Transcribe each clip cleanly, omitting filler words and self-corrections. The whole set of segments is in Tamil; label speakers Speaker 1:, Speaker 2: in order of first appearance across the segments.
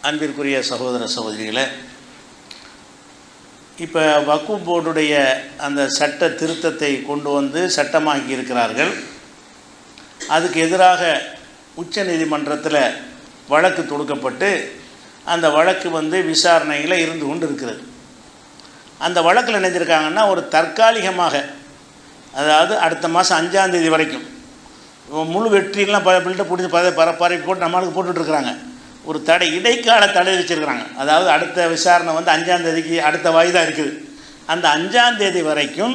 Speaker 1: அன்பிற்குரிய சகோதர சகோதரிகளே, இப்போ வக்ஃப் போர்டுடைய அந்த சட்ட திருத்தத்தை கொண்டு வந்து சட்டமாக்கி இருக்கிறார்கள். அதுக்கு எதிராக உச்ச நீதிமன்றத்தில் வழக்கு தொடுக்கப்பட்டு அந்த வழக்கு விசாரணையில் இருந்து கொண்டு இருக்கிறது. அந்த வழக்கில் நினைஞ்சிருக்காங்கன்னா ஒரு தற்காலிகமாக, அதாவது அடுத்த மாதம் 5ஆம் தேதி வரைக்கும் முழு வெற்றியெல்லாம் பிள்ளைகிட்ட பிடிச்சி பரப்பி போட்டு நம்மளுக்கு போட்டுட்ருக்குறாங்க. ஒரு தடை, இடைக்கால தடை வச்சுருக்கிறாங்க. அதாவது அடுத்த விசாரணை 5ஆம் தேதிக்கு அடுத்த வாய்தா இருக்குது. அந்த 5ஆம் தேதி வரைக்கும்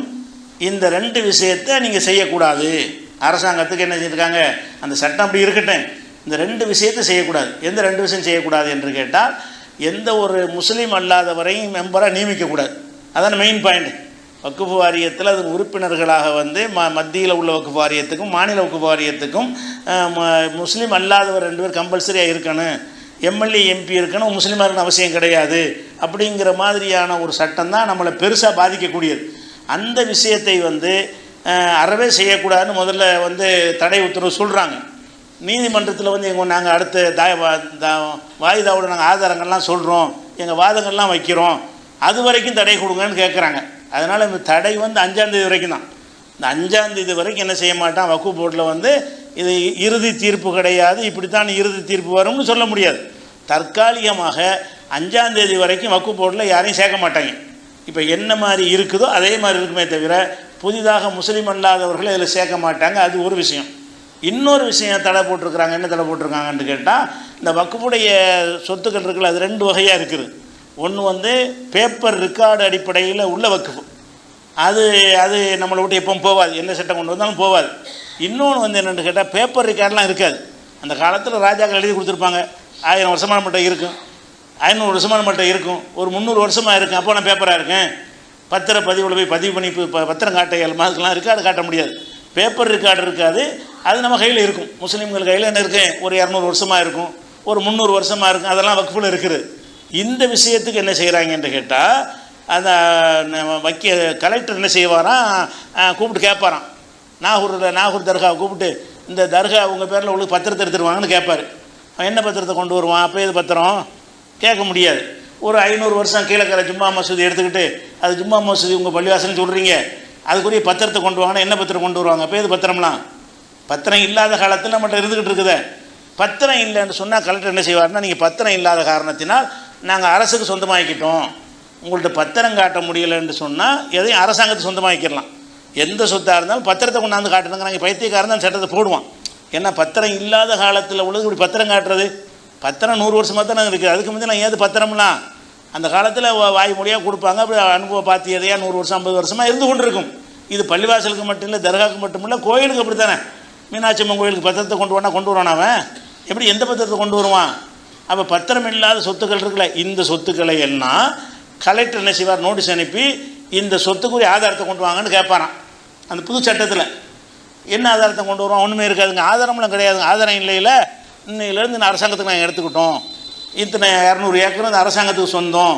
Speaker 1: இந்த 2 விஷயத்தை நீங்கள் செய்யக்கூடாது. அரசாங்கத்துக்கு என்ன செஞ்சுருக்காங்க, அந்த சட்டம் அப்படி இருக்கட்டும், இந்த 2 விஷயத்தை செய்யக்கூடாது. எந்த 2 விஷயம் செய்யக்கூடாது என்று கேட்டால், எந்த ஒரு முஸ்லீம் அல்லாதவரையும் மெம்பராக நியமிக்கக்கூடாது. அதான் மெயின் பாயிண்ட். வக்ஃப் வாரியத்தில் அது உறுப்பினர்களாக மத்தியில் உள்ள வக்ஃப் வாரியத்துக்கும் மாநில வக்ஃப் வாரியத்துக்கும் முஸ்லீம் அல்லாதவர் 2 பேர் கம்பல்சரியாக இருக்கணும். எம்எல்ஏ எம்பி இருக்கணும், முஸ்லீமாக இருக்கணும் அவசியம் கிடையாது. அப்படிங்கிற மாதிரியான ஒரு சட்டம் தான் நம்மளை பெருசாக பாதிக்கக்கூடியது. அந்த விஷயத்தை அறவே செய்யக்கூடாதுன்னு முதல்ல தடை உத்தரவு சொல்கிறாங்க. நீதிமன்றத்தில் நாங்கள் அடுத்த வாய்தாவோட நாங்கள் ஆதாரங்கள்லாம் சொல்கிறோம், எங்கள் வாதங்கள்லாம் வைக்கிறோம், அது வரைக்கும் தடை கொடுங்கன்னு கேட்குறாங்க. அதனால் இந்த தடை 5ஆம் தேதி வரைக்கும் தான். இந்த 5ஆம் தேதி வரைக்கும் என்ன செய்ய மாட்டான், வக்ஃப் போர்டில் இது இறுதி தீர்ப்பு கிடையாது, இப்படித்தான் இறுதி தீர்ப்பு வரும்னு சொல்ல முடியாது. தற்காலிகமாக 5ஆம் தேதி வரைக்கும் வக்ஃப் போர்டில் யாரையும் சேர்க்க மாட்டாங்க. இப்போ என்ன மாதிரி இருக்குதோ அதே மாதிரி இருக்குமே தவிர புதிதாக முஸ்லீம் அல்லாதவர்களை இதில் சேர்க்க மாட்டாங்க. அது ஒரு விஷயம். இன்னொரு விஷயம் தடை போட்டிருக்கிறாங்க. என்ன தடை போட்டிருக்காங்கன்னு கேட்டால், இந்த வக்ஃபுடைய சொத்துக்கள் இருக்குல்ல, அது 2 வகையாக இருக்குது. ஒன்று பேப்பர் ரெக்கார்டு அடிப்படையில் உள்ள வக்ஃப், அது அது நம்மளை விட்டு எப்பவும் போகாது, என்ன சட்டம் கொண்டு வந்தாலும் போகாது. இன்னொன்று என்னென்னு கேட்டால், பேப்பர் ரெக்கார்டெலாம் இருக்காது. அந்த காலத்தில் ராஜாக்கள் எழுதி கொடுத்துருப்பாங்க, 1000 வருஷமாக நம்மகிட்ட இருக்கும், 500 வருஷமாக நம்மகிட்ட இருக்கும், ஒரு 300 வருஷமாக இருக்கும். அப்போ நான் பேப்பராக இருக்கேன், பத்திர பதிவில் போய் பதிவு பண்ணி பத்திரம் காட்ட இயலுமா, அதுக்கெல்லாம் ரெக்கார்டு காட்ட முடியாது. பேப்பர் ரெக்கார்டு இருக்காது, அது நம்ம கையில் இருக்கும். முஸ்லீம்கள் கையில் என்ன இருக்கு, ஒரு 200 வருஷமாக இருக்கும், ஒரு 300 வருஷமாக இருக்கும், அதெல்லாம் வக்ஃபில் இருக்குது. இந்த விஷயத்துக்கு என்ன செய்கிறாங்கன்னு கேட்டால், அந்த கலெக்டர் என்ன செய்வாராம், கூப்பிட்டு கேட்பாராம். நாகூர் தர்காவை கூப்பிட்டு, இந்த தர்கா உங்கள் பேரில் உங்களுக்கு பத்திரத்தை எடுத்துருவாங்கன்னு கேட்பார். அவன் என்ன பத்திரத்தை கொண்டு வருவான், அப்போ இது பத்திரம் கேட்க முடியாது. ஒரு 500 வருஷம் கீழக்கரை ஜும்மா மசூதி எடுத்துக்கிட்டு, அது ஜும்மா மசூதி உங்கள் பள்ளிவாசல்னு சொல்கிறீங்க, அதுக்குரிய பத்திரத்தை கொண்டு வாங்கன்னா என்ன பத்திரம் கொண்டு வருவாங்க, அப்போ இது பத்திரம்லாம் பத்திரம் இல்லாத காலத்தில் நம்மகிட்ட இருந்துக்கிட்டு இருக்குதே. பத்திரம் இல்லைன்னு சொன்னால் கலெக்டர் என்ன செய்வார்னா, நீங்கள் பத்திரம் இல்லாத காரணத்தினால் நாங்கள் அரசுக்கு சொந்தமாக்கிட்டோம், உங்கள்கிட்ட பத்திரம் காட்ட முடியலைன்னு சொன்னால் எதையும் அரசாங்கத்துக்கு சொந்தமாக்கிடலாம். எந்த சொத்தாக இருந்தாலும் பத்திரத்தை கொண்டாந்து காட்டணுங்க. நாங்கள் பைத்தியக்காரன் தான் சட்டத்தை போடுவான். ஏன்னா பத்திரம் இல்லாத காலத்தில் உள்ளது இப்படி பத்திரம் காட்டுறது, பத்திரம் 100 வருஷமாக தானே இருக்குது. அதுக்கு முந்தைய ஏது பத்திரம்லாம் அந்த காலத்தில் வாய் மொழியாக கொடுப்பாங்க. அப்படி அனுபவம் பார்த்து எதையா 100 வருஷம் 50 வருஷமாக இருந்து கொண்டு இருக்கும். இது பள்ளிவாசலுக்கு மட்டும் இல்லை, தர்காவுக்கு மட்டும் இல்லை, கோயிலுக்கு அப்படி தானே. மீனாட்சி அம்மன் கோயிலுக்கு பத்திரத்தை கொண்டு வருவான் அவன், எப்படி எந்த பத்திரத்தை கொண்டு வருவான்? அப்போ பத்திரம் இல்லாத சொத்துக்கள் இருக்குல்ல, இந்த சொத்துக்களை எல்லாம் கலெக்டர் என்ன செய்வார், நோட்டீஸ் அனுப்பி இந்த சொத்துக்குரிய ஆதாரத்தை கொண்டு வாங்கன்னு கேட்பாரான். அந்த புது சட்டத்தில் என்ன ஆதாரத்தை கொண்டு வருவான், ஒன்றுமே இருக்காதுங்க, ஆதாரம்லாம் கிடையாதுங்க. ஆதாரம் இல்லையில் இன்னையிலேருந்து இந்த அரசாங்கத்துக்கு நாங்கள் எடுத்துக்கிட்டோம், இத்தனை 200 ஏக்கர் இந்த அரசாங்கத்துக்கு சொந்தம்,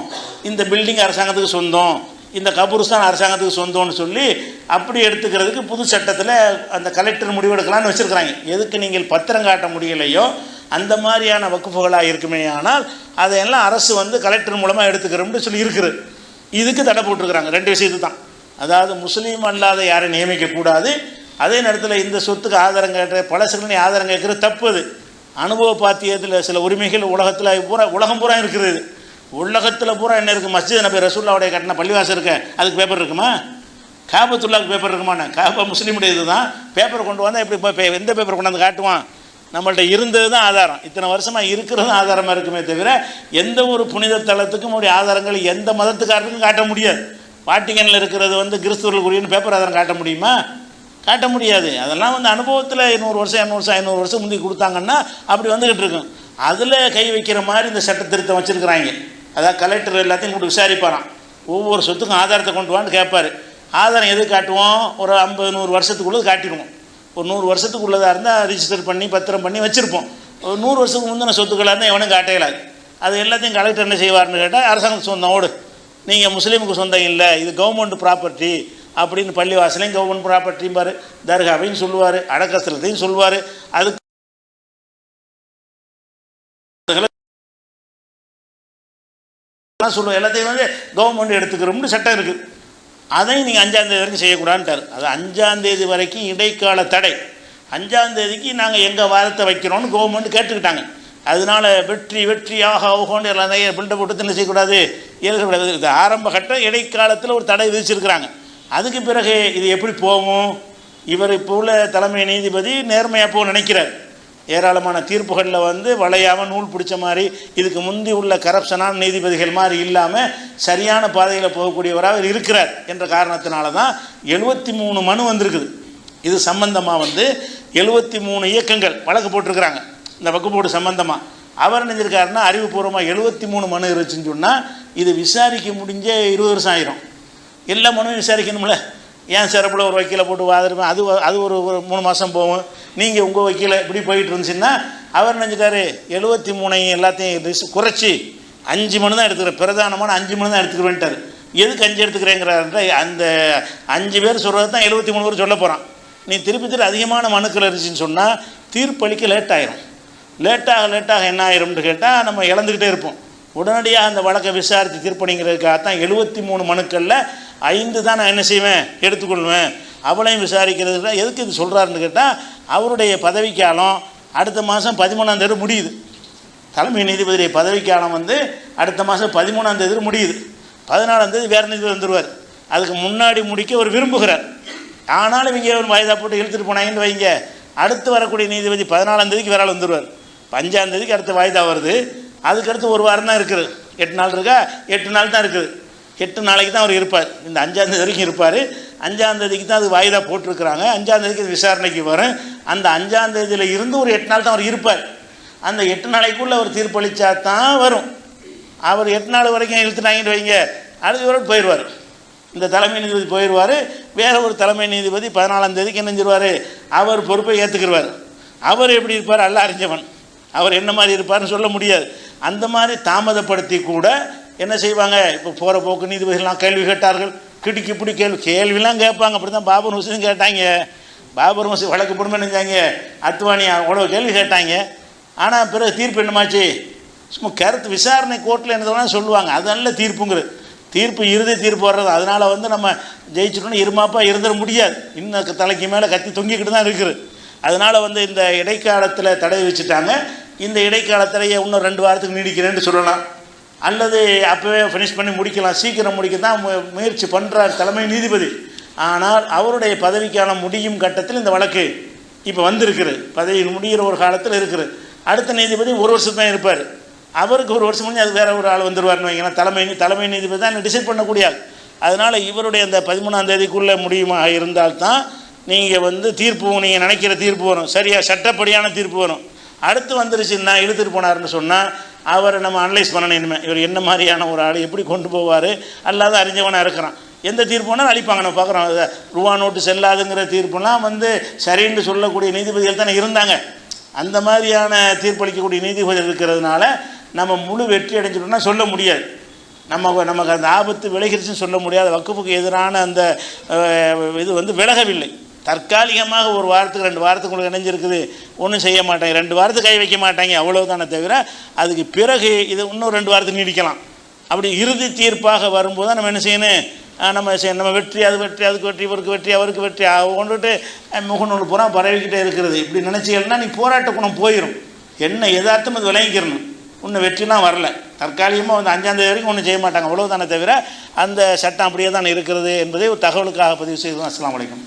Speaker 1: இந்த பில்டிங் அரசாங்கத்துக்கு சொந்தம், இந்த கபூர்ஸ்தான் அரசாங்கத்துக்கு சொந்தம்னு சொல்லி அப்படி எடுத்துக்கிறதுக்கு புது சட்டத்தில் அந்த கலெக்டர் முடிவெடுக்கலான்னு வச்சுருக்கிறாங்க. எதுக்கு நீங்கள் பத்திரம் காட்ட முடியலையோ அந்த மாதிரியான வக்ஃபுகளாக இருக்குமே, ஆனால் அதையெல்லாம் அரசு கலெக்டர் மூலமாக எடுத்துக்கிறோம்னு சொல்லி இருக்குது. இதுக்கு தடை போட்டிருக்கிறாங்க. 2 விஷயத்து தான். அதாவது முஸ்லீம் அல்லாத யாரை நியமிக்கக்கூடாது, அதே நேரத்தில் இந்த சொத்துக்கு ஆதாரம் கேட்ட பழசுகளை ஆதாரம் கேட்குறது தப்பு. அது அனுபவ பாத்தியத்தில் சில உரிமைகள் உலகம் பூரா இருக்கிறது. உலகத்தில் பூரா என்ன இருக்குது, மஸ்ஜித் நபி ரசூலுல்லாஹ்வுடைய கட்டின பள்ளிவாசல் இருக்க, அதுக்கு பேப்பர் இருக்குமா? காபத்துல்லாவுக்கு பேப்பர் இருக்குமாண்ணே? காபா முஸ்லீமுடைய இது தான். பேப்பர் கொண்டு வந்தால் எப்படி எந்த பேப்பர் கொண்டாந்து காட்டுவான்? நம்மள்ட்ட இருந்தது தான் ஆதாரம், இத்தனை வருஷமாக இருக்கிறது ஆதாரமாக இருக்குமே தவிர எந்த ஒரு புனித தலத்துக்கும் உடைய ஆதாரங்கள் எந்த மதத்துக்காரருக்கும் காட்ட முடியாது. வாட்டிகனில் இருக்கிறது கிறிஸ்துவர்களுக்குரியன்னு பேப்பர் ஆதாரம் காட்ட முடியுமா? காட்ட முடியாது. அதெல்லாம் அனுபவத்தில் 100 வருஷம் 200 வருஷம் 500 வருஷம் முந்தி கொடுத்தாங்கன்னா அப்படி வந்துக்கிட்டு இருக்கும். அதில் கை வைக்கிற மாதிரி இந்த சட்ட திருத்தம் வச்சுருக்கிறாங்க. அதாவது கலெக்டர் எல்லாத்தையும் கூப்பிட்டு விசாரிப்பாராம், ஒவ்வொரு சொத்துக்கும் ஆதாரத்தை கொண்டு வான்னு கேட்பார். ஆதாரம் எது காட்டுவோம், ஒரு 50-100 வருஷத்துக்குள்ளது காட்டிடுவோம். ஒரு 100 வருஷத்துக்கு உள்ளதாக இருந்தால் ரிஜிஸ்டர் பண்ணி பத்திரம் பண்ணி வச்சுருப்போம். ஒரு 100 வருஷத்துக்கு முந்தின சொத்துக்களாக இருந்தால் எவனும் காட்டையிலாது. அது எல்லாத்தையும் கலெக்டர் என்ன செய்வார்னு கேட்டால், அரசாங்கத்துக்கு சொந்தம் ஓடு, நீங்கள் முஸ்லீமுக்கு சொந்தம் இல்லை, இது கவர்மெண்ட் ப்ராப்பர்ட்டி அப்படின்னு பள்ளிவாசலையும் கவர்மெண்ட் ப்ராப்பர்ட்டியும் பாரு, தர்காவையும் சொல்லுவார், அடக்கஸ்தலத்தையும் சொல்லுவார். அதுக்கு சொல்லுவோம், எல்லாத்தையும் வந்து கவர்மெண்ட் எடுத்துக்கிறோம்னு சட்டம் இருக்குது. அதையும் நீங்கள் 5ஆம் தேதி வரைக்கும் செய்யக்கூடாதுன்ட்டார். அது 5ஆம் தேதி வரைக்கும் இடைக்கால தடை. 5ஆம் தேதிக்கு நாங்கள் எங்கள் வாதத்தை வைக்கிறோன்னு கவர்மெண்ட் கேட்டுக்கிட்டாங்க. அதனால் வெற்றியாக ஆகும்னு எல்லாம் பில்டப் போட்டு என்ன செய்யக்கூடாது, ஏற்கக்கூடாது. இது ஆரம்ப கட்டம். இடைக்காலத்தில் ஒரு தடை விதிச்சிருக்கிறாங்க. அதுக்கு பிறகு இது எப்படி போகும்? இவர் இப்போ உள்ள தலைமை நீதிபதி நேர்மையாக போக நினைக்கிறார். ஏராளமான தீர்ப்புகளில் வந்து வளையாமல் நூல் பிடிச்ச மாதிரி, இதுக்கு முந்தி உள்ள கரப்ஷனான நீதிபதிகள் மாதிரி இல்லாமல் சரியான பாதையில் போகக்கூடியவராக இருக்கிறார் என்ற காரணத்தினால தான் 73 மனு வந்திருக்குது. இது சம்பந்தமாக வந்து 73 இயக்கங்கள் வழக்கு போட்டிருக்கிறாங்க. இந்த வக்கு போர்டு சம்பந்தமாக அவர் நினைஞ்சிருக்காருன்னா அறிவுபூர்வமாக 73 மனு இருந்துச்சுன்னு சொன்னால் இது விசாரிக்க முடிஞ்ச 20 வருஷம் ஆயிரும். எல்லா மனுவும் விசாரிக்கணும்ல. ஏன் சிறப்பில் ஒரு வக்கீலை போட்டு வாதிருப்பேன், அது ஒரு 3 மாதம் போகும். நீங்கள் உங்கள் வக்கீலை இப்படி போயிட்டு இருந்துச்சுன்னா அவர் நினைச்சிட்டாரு 73 எல்லாத்தையும் குறைச்சி 5 மனு தான் எடுத்துக்கிறேன், பிரதானமான 5 மனு தான் எடுத்துக்கிறேன்ட்டார். எதுக்கு 5 எடுத்துக்கிறேங்கிறாருன்ற அந்த 5 பேர் சொல்கிறது தான் 73 பேர் சொல்ல போகிறான். நீ திருப்பி அதிகமான மனுக்கள் இருந்துச்சுன்னு சொன்னால் தீர்ப்பளிக்க லேட்டாயிரும். லேட்டாக என்ன ஆயிரும்னு கேட்டால் நம்ம இழந்துக்கிட்டே இருப்போம். உடனடியாக அந்த வழக்கை விசாரித்து தீர்ப்பணிங்கிறதுக்காகத்தான் 73 மனுக்களில் 5 தான் நான் என்ன செய்வேன், எடுத்துக்கொள்வேன். அவளையும் விசாரிக்கிறது. எதுக்கு இது சொல்கிறாருன்னு கேட்டால் அவருடைய பதவிக்காலம் அடுத்த மாதம் 13ஆம் தேதி முடியுது. தலைமை நீதிபதியுடைய பதவிக்காலம் வந்து அடுத்த மாதம் 13ஆம் தேதி முடியுது. 14ஆம் தேதி வேறு நீதிபதி வந்துடுவார். அதுக்கு முன்னாடி முடிக்க அவர் விரும்புகிறார். ஆனாலும் இங்கே ஒரு வாய்தா போட்டு இழுத்துட்டு போனாங்கன்னு வைங்க, அடுத்து வரக்கூடிய நீதிபதி 14ஆம் தேதிக்கு வேற வந்துடுவார். 5ஆம் தேதிக்கு அடுத்த வாய்தா வருது. அதுக்கடுத்து ஒரு வாரம் தான் இருக்குது. 8 நாள் இருக்கா, 8 நாள் தான் இருக்குது. 8 நாளைக்கு தான் அவர் இருப்பார். இந்த 5ஆம் தேதி வரைக்கும் இருப்பார். 5ஆம் தேதிக்கு தான் அது வாய்தா போட்டிருக்கிறாங்க. 5ஆம் தேதிக்கு விசாரணைக்கு வரும். அந்த 5ஆம் தேதியில் இருந்து ஒரு 8 நாள் தான் அவர் இருப்பார். அந்த 8 நாளைக்குள்ளே அவர் தீர்ப்பளித்தா தான் வரும். அவர் 8 நாள் வரைக்கும் இழுத்துட்டாங்கன்னு வைங்க, அடுத்த வரை போயிடுவார். இந்த தலைமை நீதிபதி போயிடுவார். வேறு ஒரு தலைமை நீதிபதி 14ஆம் தேதிக்கு என்ன செஞ்சிருவார், அவர் பொறுப்பை ஏற்றுக்கிடுவார். அவர் எப்படி இருப்பார், அல்ல அறிஞ்சவன். அவர் என்ன மாதிரி இருப்பார்னு சொல்ல முடியாது. அந்த மாதிரி தாமதப்படுத்தி கூட என்ன செய்வாங்க, இப்போ போகிற போக்கு நீதிபதிகள்லாம் கேள்வி கேட்டார்கள். கிடிக்கு இப்படி கேள்விலாம் கேட்பாங்க. அப்படி தான் பாபர் மசூதும் கேட்டாங்க. பாபர் மசூதி வழக்கு போடுமே நினைஞ்சாங்க, அத்வானி அவ்வளோ கேள்வி கேட்டாங்க. ஆனால் பிறகு தீர்ப்பு என்னமாச்சு, சும்மா கருத்து விசாரணை கோர்ட்டில் என்னதுனா சொல்லுவாங்க. அதனால தீர்ப்பு இறுதி தீர்ப்பு வர்றது. அதனால் வந்து நம்ம ஜெயிச்சிட்டோன்னு இருமாப்பாக இருந்துட முடியாது. இன்னும் தலைக்கு மேலே கத்தி தொங்கிக்கிட்டு தான் இருக்குது. அதனால் வந்து இந்த இடைக்காலத்தில் தடை வச்சுட்டாங்க. இந்த இடைக்காலத்திலேயே இன்னும் 2 வாரத்துக்கு நீடிக்கிறேன்னு சொல்லலாம், அல்லது அப்போவே ஃபினிஷ் பண்ணி முடிக்கலாம். சீக்கிரம் முடிக்க தான் முயற்சி பண்ணுறார் தலைமை நீதிபதி. ஆனால் அவருடைய பதவிக்காலம் முடியும் கட்டத்தில் இந்த வழக்கு இப்போ வந்திருக்குது. பதவி முடிகிற ஒரு காலத்தில் இருக்குது. அடுத்த நீதிபதி 1 வருஷம் தான் இருப்பார். அவருக்கு 1 வருஷம் முடிஞ்சு அது வேறு ஒரு ஆள் வந்துடுவார்னு வைங்கன்னா, தலைமை நீதிபதி தான் டிசைட் பண்ணக்கூடிய ஆள். அதனால் இவருடைய அந்த 13ஆம் தேதிக்குள்ளே முடியுமா இருந்தால்தான் நீங்கள் வந்து தீர்ப்பு, நீங்கள் நினைக்கிற தீர்ப்பு வரும், சரியாக சட்டப்படியான தீர்ப்பு வரும். அடுத்து வந்துருச்சுன்னா இழுத்துட்டு போனார்னு சொன்னால் அவரை நம்ம அனலைஸ் பண்ணணும். இனிமேல் இவர் என்ன மாதிரியான ஒரு ஆள், எப்படி கொண்டு போவார், அல்லாத அறிஞ்சவனாக இருக்கிறான். எந்த தீர்ப்புனாலும் அழிப்பாங்க. நம்ம பார்க்குறோம், ரூபா நோட்டு செல்லாதுங்கிற தீர்ப்புலாம் வந்து சரின்னு சொல்லக்கூடிய நீதிபதிகள் தானே இருந்தாங்க. அந்த மாதிரியான தீர்ப்பளிக்கக்கூடிய நீதிபதிகள் இருக்கிறதுனால நம்ம முழு வெற்றி அடைஞ்சிட்டோம்னா சொல்ல முடியாது. நமக்கு அந்த ஆபத்து விலகிருச்சுன்னு சொல்ல முடியாது. வக்குஃபுக்கு எதிரான அந்த இது வந்து விலகவில்லை. தற்காலிகமாக 1 வாரத்துக்கு 2 வாரத்துக்கு இணைஞ்சிருக்குது, ஒன்றும் செய்ய மாட்டாங்க, 2 வாரத்துக்கு கை வைக்க மாட்டாங்க, அவ்வளோதானே தவிர அதுக்கு பிறகு இது இன்னும் 2 வாரத்துக்கு நீடிக்கலாம். அப்படி இறுதி தீர்ப்பாக வரும்போது தான் நம்ம என்ன செய்யணும், நம்ம வெற்றி, அதுக்கு வெற்றி, இவருக்கு வெற்றி, அவருக்கு வெற்றி கொண்டுட்டு முகநூல் பூரா பரவிக்கிட்டே இருக்கிறது. இப்படி நினச்சிங்கன்னா நீ போராட்ட குணம் போயிடும். என்ன எதார்த்தம் அது விளங்கிக்கிறணும். இன்னும் வெற்றிலாம் வரல. தற்காலிகமாக வந்து 5ஆம் தேதி வரைக்கும் ஒன்றும் செய்ய மாட்டாங்க, அவ்வளோதானே தவிர அந்த சட்டம் அப்படியே தான் இருக்கிறது என்பதை ஒரு தகவலுக்காக பதிவு செய்தோம். அஸ்ஸலாமு அலைக்கும்.